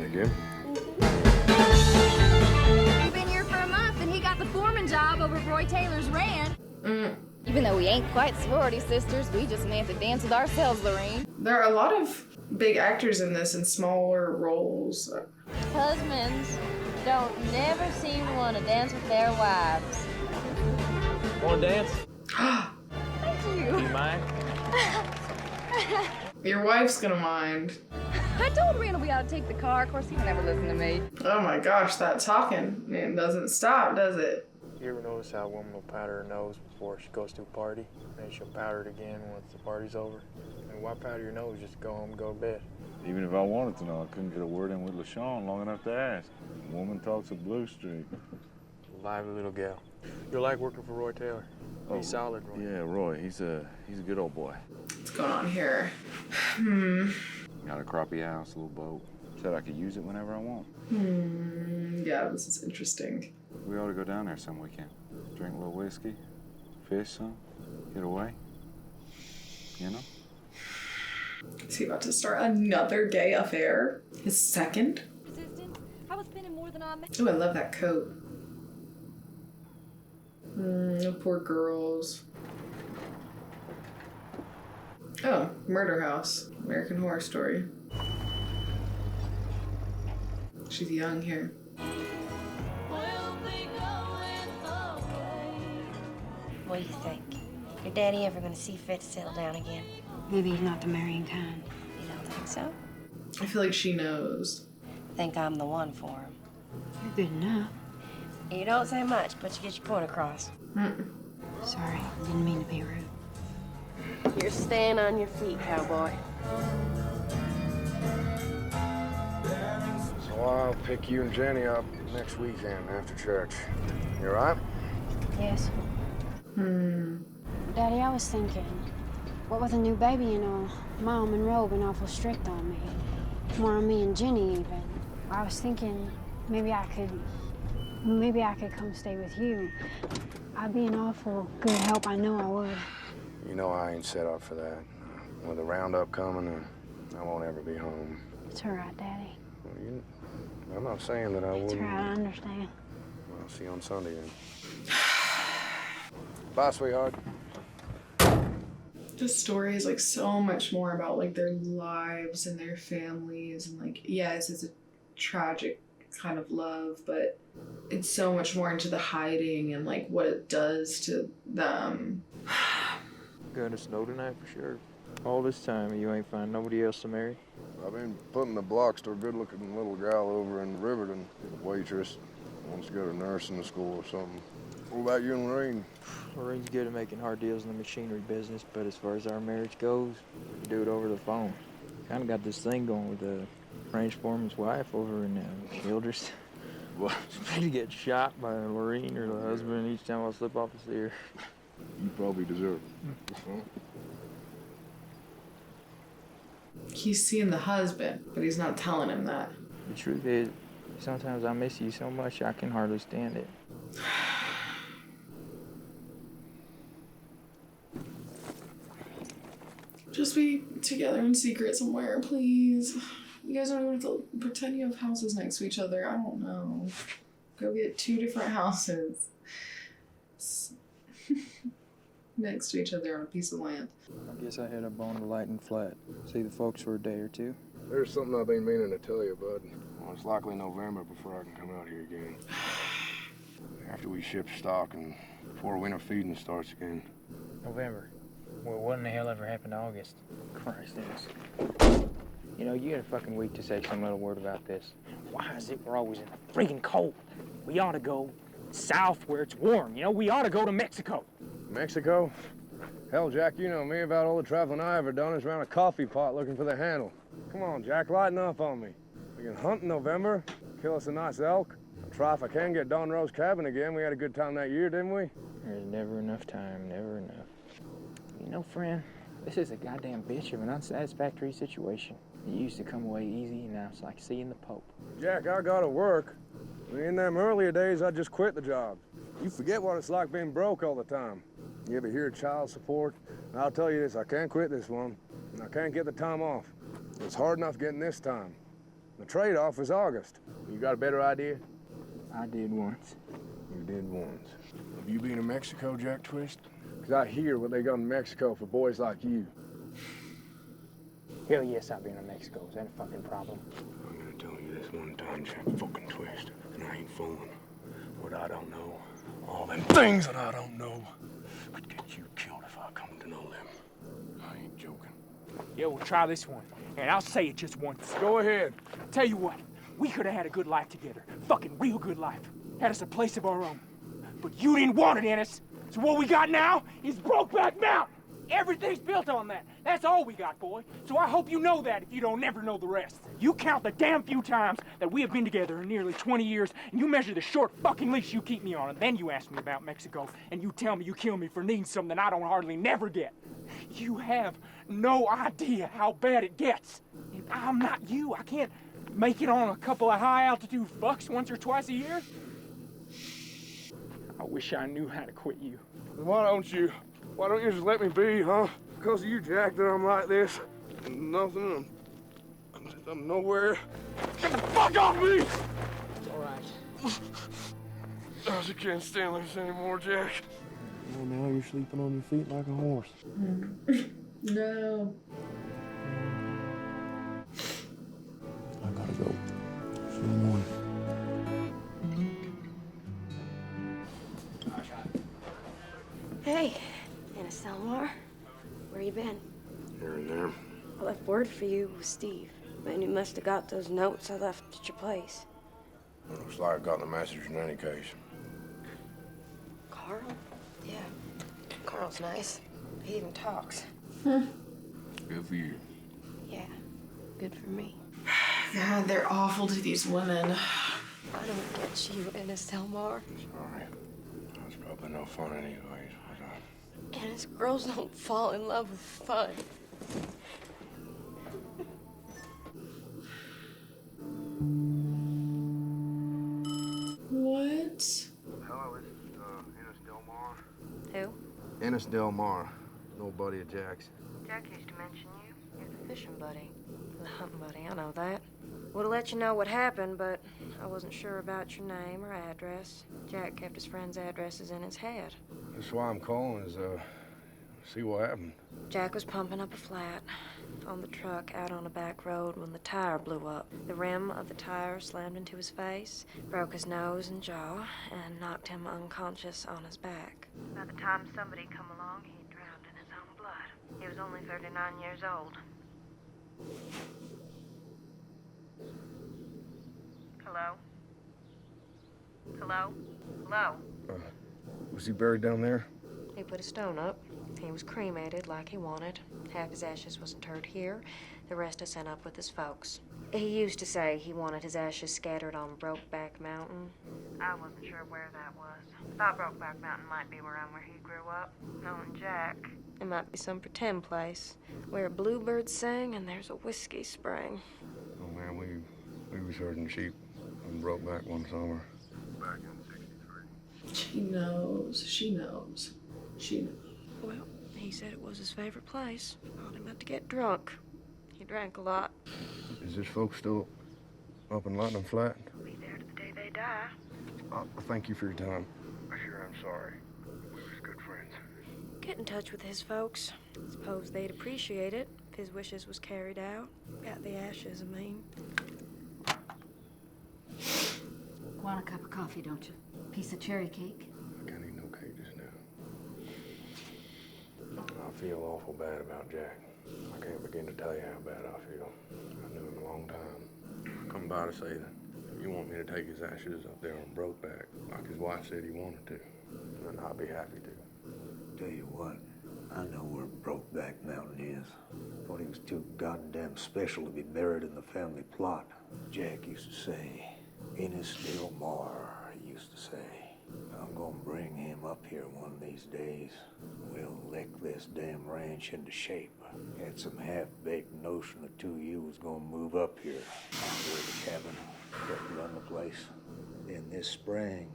Again? You've been here for a month and he got the foreman job over at Roy Taylor's ranch. Even though we ain't quite sorority sisters, we just may have to dance with ourselves, Lorraine. There are a lot of big actors in this in smaller roles. Husbands don't never seem to want to dance with their wives. Want to dance? Thank you. Do you mind? Your wife's gonna mind. I told Randall we ought to take the car. Of course, he would never listen to me. Oh my gosh, that talking, man, doesn't stop, does it? You ever notice how a woman will powder her nose before she goes to a party? Then she'll powder it again once the party's over? And why powder your nose? Just go home and go to bed. Even if I wanted to know, I couldn't get a word in with LaShawn long enough to ask. Woman talks of Blue Street. Lively little gal. You'll like working for Roy Taylor. He's solid, Roy. Yeah, Roy. He's a good old boy. What's going on here? Got a crappie house, a little boat. Said I could use it whenever I want. Yeah, this is interesting. We ought to go down there some weekend. Drink a little whiskey, fish some, get away. You know? Is he about to start another gay affair? His second? I was spending more than I made. Oh, I love that coat. Poor girls. Oh, Murder House. American Horror Story. She's young here. What do you think? Your daddy ever gonna see fit to settle down again? Maybe he's not the marrying kind. You don't think so? I feel like she knows. Think I'm the one for him. You're good enough. You don't say much, but you get your point across. Sorry, didn't mean to be rude. You're staying on your feet, cowboy. So I'll pick you and Jenny up next weekend after church. You all right? Yes. Daddy, I was thinking, what with a new baby and all, Mom and Ro been awful strict on me. More on me and Jenny, even. I was thinking maybe I could come stay with you. I'd be an awful good help, I know I would. You know I ain't set up for that. With the roundup coming, I won't ever be home. It's all right, Daddy. Well, I'm not saying that I wouldn't. It's all right, I understand. I'll see you on Sunday then. Bye, sweetheart. This story is like so much more about like their lives and their families and like, yes, it's a tragic kind of love, but it's so much more into the hiding and like what it does to them. Gonna snow tonight for sure. All this time you ain't find nobody else to marry? I've been putting the blocks to a good-looking little gal over in Riverton. Waitress. Wants to go to nursing school or something. What about you and Lorraine? Lorraine's good at making hard deals in the machinery business, but as far as our marriage goes, we do it over the phone. Kind of got this thing going with the range foreman's wife over in Childress. What? She's ready to get shot by Lorraine or the husband each time I slip off to see her. You probably deserve it. He's seeing the husband, but he's not telling him that. The truth is, sometimes I miss you so much I can hardly stand it. Just be together in secret somewhere, please. You guys don't even have to pretend you have houses next to each other. I don't know. Go get 2 different houses next to each other on a piece of land. I guess I head up on the Lighting Flat. See the folks for a day or two. There's something I've been meaning to tell you, bud. Well, it's likely November before I can come out here again. After we ship stock and before winter feeding starts again. November. Well, what in the hell ever happened to August? Christ, Ennis. You know, you got a fucking week to say some little word about this. Why is it we're always in the friggin' cold? We ought to go south where it's warm. You know, we ought to go to Mexico. Mexico? Hell, Jack, you know me. About all the traveling I ever done is around a coffee pot looking for the handle. Come on, Jack, lighten up on me. We can hunt in November, kill us a nice elk, and try if I can get Don Rose cabin again. We had a good time that year, didn't we? There's never enough time, never enough. You know, friend, this is a goddamn bitch of an unsatisfactory situation. It used to come away easy, and now it's like seeing the Pope. Jack, I gotta work. In them earlier days, I just quit the job. You forget what it's like being broke all the time. You ever hear child support? And I'll tell you this, I can't quit this one, and I can't get the time off. It's hard enough getting this time. The trade-off is August. You got a better idea? I did once. You did once. Have you been to Mexico, Jack Twist? Because I hear what they got in Mexico for boys like you. Hell yes, I've been to Mexico. Is that a fucking problem? I'm gonna tell you this one time, Jack fucking Twist, and I ain't fooling. What I don't know, all them things that I don't know, could get you killed if I come to know them. I ain't joking. Yeah, we'll try this one. And I'll say it just once. Go ahead. Tell you what, we could have had a good life together. Fucking real good life. Had us a place of our own. But you didn't want it, Ennis. So what we got now is Brokeback Mountain. Everything's built on that. That's all we got, boy. So I hope you know that if you don't never know the rest. You count the damn few times that we have been together in nearly 20 years, and you measure the short fucking leash you keep me on, and then you ask me about Mexico, and you tell me you kill me for needing something I don't hardly never get. You have no idea how bad it gets. And I'm not you. I can't make it on a couple of high-altitude fucks once or twice a year. I wish I knew how to quit you. Why don't you just let me be, huh? Because of you, Jack, that I'm like this. Nothing, I'm nowhere. Get the fuck off me! It's all right. I just can't stand this anymore, Jack. Well, now you're sleeping on your feet like a horse. No. I gotta go. See you in the morning. Hey, Ennis Delmar. Where you been? Here and there. I left word for you with Steve. Man, you must have got those notes I left at your place. Looks like I got the message in any case. Carl? Yeah. Carl's nice. He even talks. Good for you. Yeah. Good for me. God, they're awful to these women. I don't get you, Ennis Delmar. Sorry. That was probably no fun anyways, was I? Ennis, girls don't fall in love with fun. What? Hello, this is Ennis Delmar. Who? Ennis Delmar, an old buddy of Jack's. Jack used to mention you. You're the fishing buddy. The hunting buddy, I know that. Would've let you know what happened, but I wasn't sure about your name or address. Jack kept his friends' addresses in his head. That's why I'm calling is, see what happened. Jack was pumping up a flat on the truck out on a back road when the tire blew up. The rim of the tire slammed into his face, broke his nose and jaw, and knocked him unconscious on his back. By the time somebody come along, he drowned in his own blood. He was only 39 years old. Hello? Hello? Hello? Was he buried down there? He put a stone up. He was cremated like he wanted. Half his ashes was interred here. The rest I sent up with his folks. He used to say he wanted his ashes scattered on Brokeback Mountain. I wasn't sure where that was. Thought Brokeback Mountain might be around where he grew up. Knowing Jack, it might be some pretend place where bluebirds sing and there's a whiskey spring. Oh man, we was herding sheep and Brokeback one summer. Back in '63. She knows. She knows. She knows. Well, he said it was his favorite place. Taught him not to get drunk. He drank a lot. Is this folks still up in Lightning Flat? Be there to the day they die. Thank you for your time. I sure am sorry. We was good friends. Get in touch with his folks. Suppose they'd appreciate it if his wishes was carried out. Got the ashes, I mean. Want a cup of coffee, don't you? Piece of cherry cake? I can't eat no cake just now. I feel awful bad about Jack. I can't begin to tell you how bad I feel. I knew him a long time. I come by to say that you want me to take his ashes up there on Brokeback, like his wife said he wanted to, and I'd be happy to. Tell you what, I know where Brokeback Mountain is. Thought he was too goddamn special to be buried in the family plot. Jack used to say, Ennis Del Mar, he used to say. I'm gonna bring him up here one of these days. We'll lick this damn ranch into shape. Had some half-baked notion the two of you was gonna move up here, after the cabin, help run the place. Then this spring,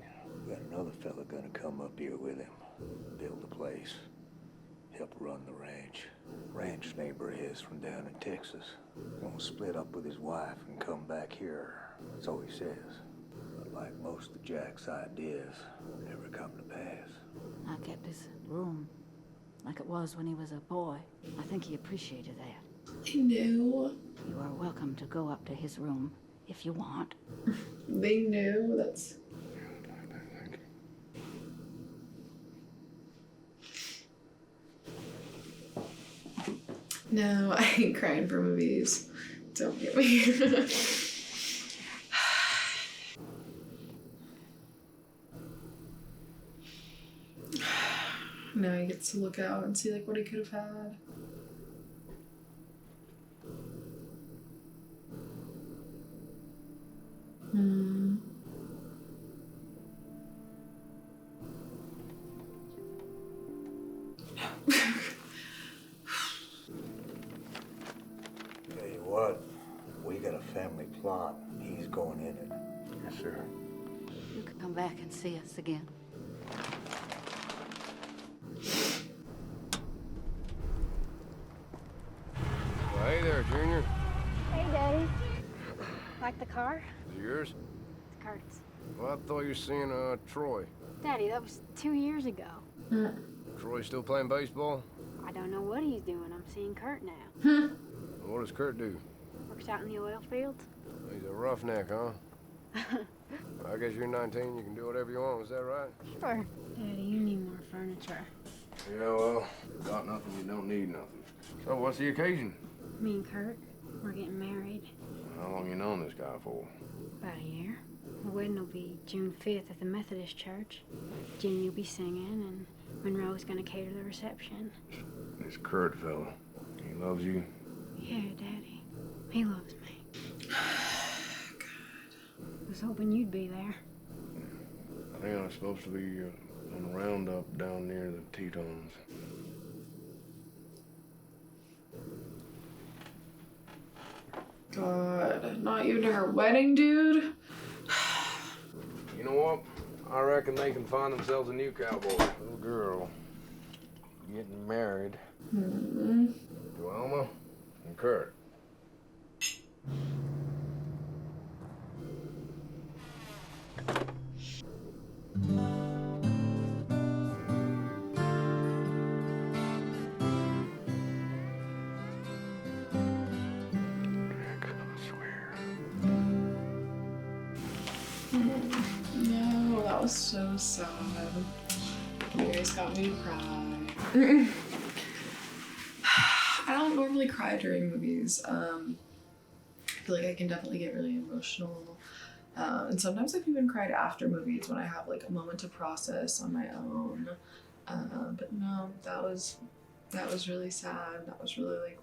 we got another fella gonna come up here with him, build the place, help run the ranch. Ranch neighbor of his from down in Texas. Gonna split up with his wife and come back here. So he says. But like most of Jack's ideas, never come to pass. I kept his room like it was when he was a boy. I think he appreciated that. They knew. You are welcome to go up to his room if you want. They knew. That's... No, I ain't crying for movies. Don't get me. Now he gets to look out and see like what he could have had. Tell you what, we got a family plot. He's going in it. Yes, sir. You can come back and see us again. Well, hey there, Junior. Hey, Daddy. Like the car? Is it yours? It's Kurt's. Well, I thought you were seeing Troy. Daddy, that was 2 years ago. Troy still playing baseball? I don't know what he's doing. I'm seeing Kurt now. What does Kurt do? Works out in the oil fields. He's a roughneck, huh? I guess you're 19, you can do whatever you want, is that right? Sure. Daddy, you need more furniture. Yeah, well, you got nothing, you don't need nothing. So what's the occasion? Me and Kurt, we're getting married. How long you known this guy for? About a year. The wedding will be June 5th at the Methodist Church. Jimmy will be singing, and Monroe's gonna cater the reception. This Kurt fella, he loves you? Yeah, Daddy. He loves me. God. I was hoping you'd be there. I think I was supposed to be on a roundup down near the Tetons. God, not even to her wedding, dude. You know what? I reckon they can find themselves a new cowboy. Little girl getting married to Alma and Kurt. No, that was so sad. You guys got me to cry. I don't normally cry during movies. I feel like I can definitely get really emotional. And sometimes I've even cried after movies when I have like a moment to process on my own. But no, that was really sad. That was really like,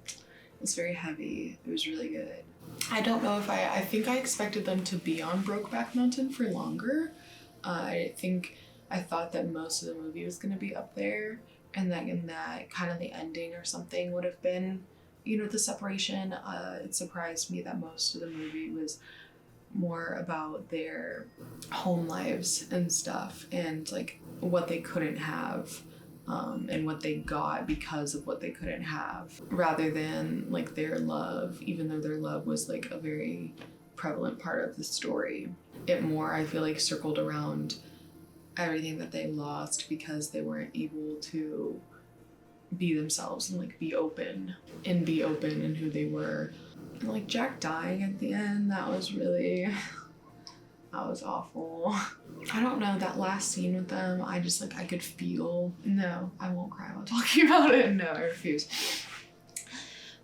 it was very heavy. It was really good. I don't know if I think I expected them to be on Brokeback Mountain for longer. I thought that most of the movie was going to be up there, and that in that kind of the ending or something would have been, you know, the separation. It surprised me that most of the movie was more about their home lives and stuff, and like what they couldn't have. And what they got because of what they couldn't have, rather than like their love, even though their love was like a very prevalent part of the story. It more, I feel like, circled around everything that they lost because they weren't able to be themselves and like be open in who they were. And like Jack dying at the end, that was really That was awful. I don't know, that last scene with them, I just like, I could feel, no, I won't cry while talking about it. No, I refuse.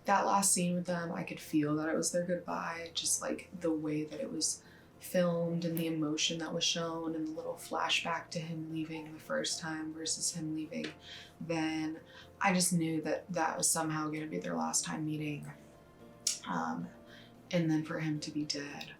That last scene with them, I could feel that it was their goodbye. Just like the way that it was filmed and the emotion that was shown and the little flashback to him leaving the first time versus him leaving then. I just knew that that was somehow going to be their last time meeting. And then for him to be dead.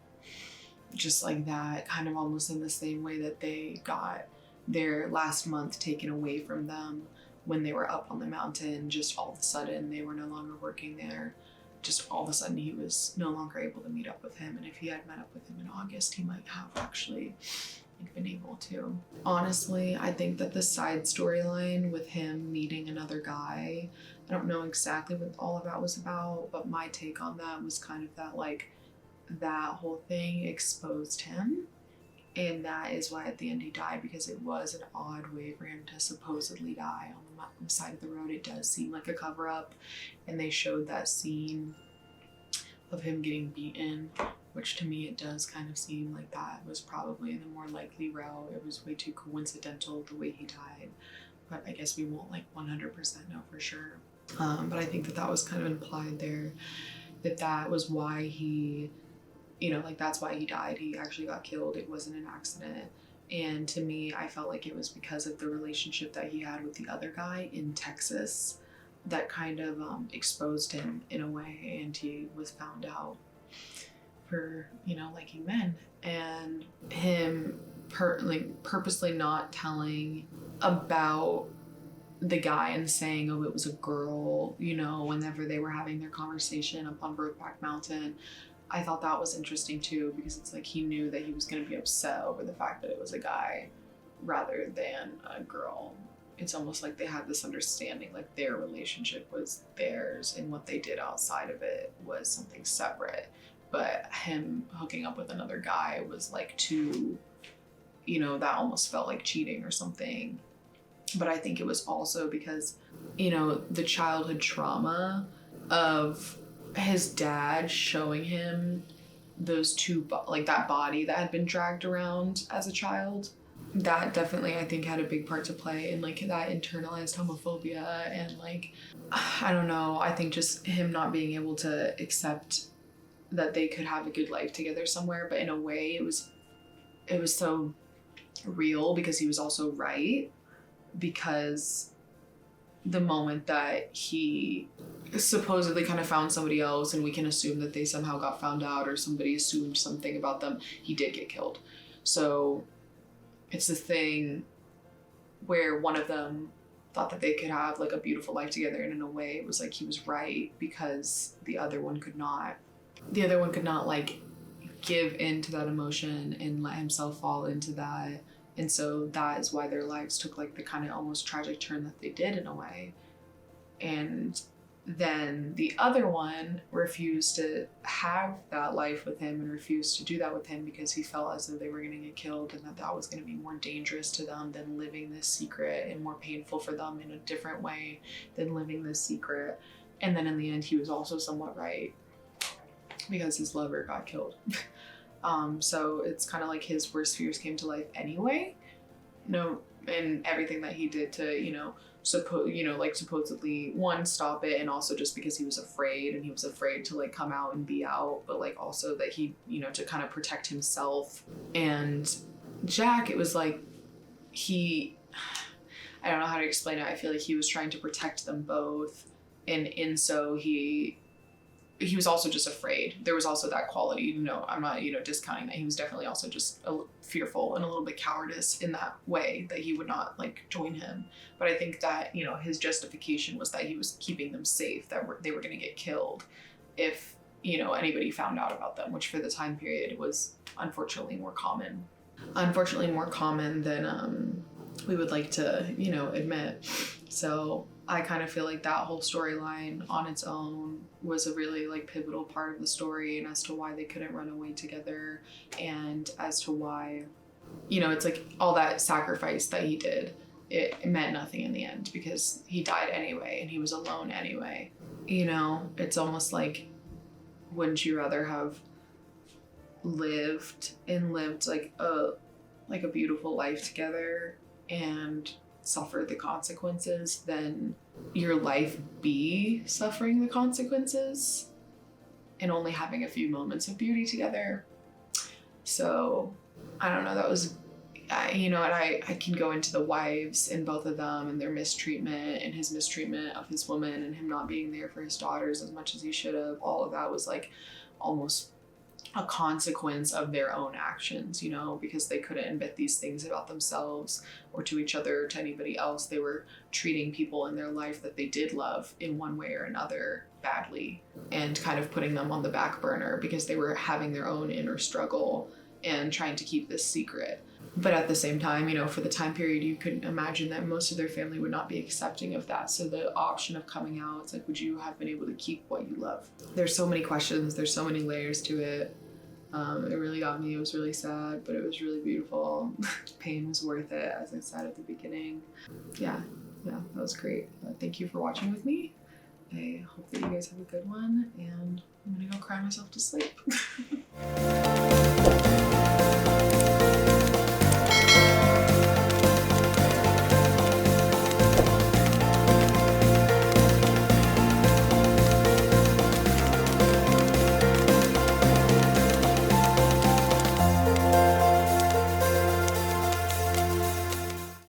Just like that, kind of almost in the same way that they got their last month taken away from them when they were up on the mountain. Just all of a sudden they were no longer working there. Just all of a sudden he was no longer able to meet up with him. And if he had met up with him in August, he might have actually been able to. Honestly, I think that the side storyline with him meeting another guy, I don't know exactly what all of that was about, but my take on that was kind of that like, that whole thing exposed him, and that is why at the end he died, because it was an odd way for him to supposedly die on the side of the road. It does seem like a cover-up, and they showed that scene of him getting beaten, which to me it does kind of seem like that was probably the more likely route. It was way too coincidental the way he died, but I guess we won't like 100% know for sure. But I think that that was kind of implied there, that that was why he, you know, like that's why he died. He actually got killed. It wasn't an accident. And to me, I felt like it was because of the relationship that he had with the other guy in Texas that kind of exposed him in a way, and he was found out for, you know, liking men. And him purposely not telling about the guy and saying, oh, it was a girl, you know, whenever they were having their conversation up on Brokeback Mountain. I thought that was interesting too, because it's like he knew that he was going to be upset over the fact that it was a guy rather than a girl. It's almost like they had this understanding, like their relationship was theirs and what they did outside of it was something separate. But him hooking up with another guy was like too, you know, that almost felt like cheating or something. But I think it was also because, you know, the childhood trauma of his dad showing him those two, like that body that had been dragged around as a child. That definitely, I think, had a big part to play in like that internalized homophobia and like, I don't know, I think just him not being able to accept that they could have a good life together somewhere. But in a way, it was so real because he was also right. Because the moment that he supposedly kind of found somebody else, and we can assume that they somehow got found out or somebody assumed something about them, he did get killed. So it's this thing where one of them thought that they could have like a beautiful life together, and in a way it was like he was right because the other one could not like give into that emotion and let himself fall into that. And so that is why their lives took like the kind of almost tragic turn that they did in a way. And then the other one refused to have that life with him and refused to do that with him because he felt as though they were going to get killed and that that was going to be more dangerous to them than living this secret and more painful for them in a different way than living this secret. And then in the end, he was also somewhat right because his lover got killed. So it's kind of like his worst fears came to life anyway. No, and everything that he did to, supposedly one, stop it, and also just because he was afraid, and he was afraid to like come out and be out, but like also that he, to kind of protect himself. And Jack, it was like I don't know how to explain it. I feel like he was trying to protect them both, and in so he was also just afraid. There was also that quality, I'm not, discounting that. He was definitely also just fearful and a little bit cowardice in that way that he would not like join him. But I think that, his justification was that he was keeping them safe, that they were going to get killed if, anybody found out about them, which for the time period was unfortunately more common than we would like to, admit. So I kind of feel like that whole storyline on its own was a really like pivotal part of the story, and as to why they couldn't run away together, and as to why, it's like all that sacrifice that he did, it meant nothing in the end because he died anyway and he was alone anyway. It's almost like, wouldn't you rather have lived like a beautiful life together and suffered the consequences than your life be suffering the consequences and only having a few moments of beauty together. So I don't know, that was, you know, and I can go into the wives in both of them and their mistreatment and his mistreatment of his woman and him not being there for his daughters as much as he should have. All of that was like almost a consequence of their own actions, you know, because they couldn't admit these things about themselves or to each other or to anybody else. They were treating people in their life that they did love in one way or another badly and kind of putting them on the back burner because they were having their own inner struggle and trying to keep this secret. But at the same time, you know, for the time period, you could imagine that most of their family would not be accepting of that. So the option of coming out, it's like, would you have been able to keep what you love? There's so many questions. There's so many layers to it. It really got me. It was really sad, but it was really beautiful. Pain was worth it, as I said at the beginning. Yeah, that was great. Thank you for watching with me. I hope that you guys have a good one, and I'm gonna go cry myself to sleep.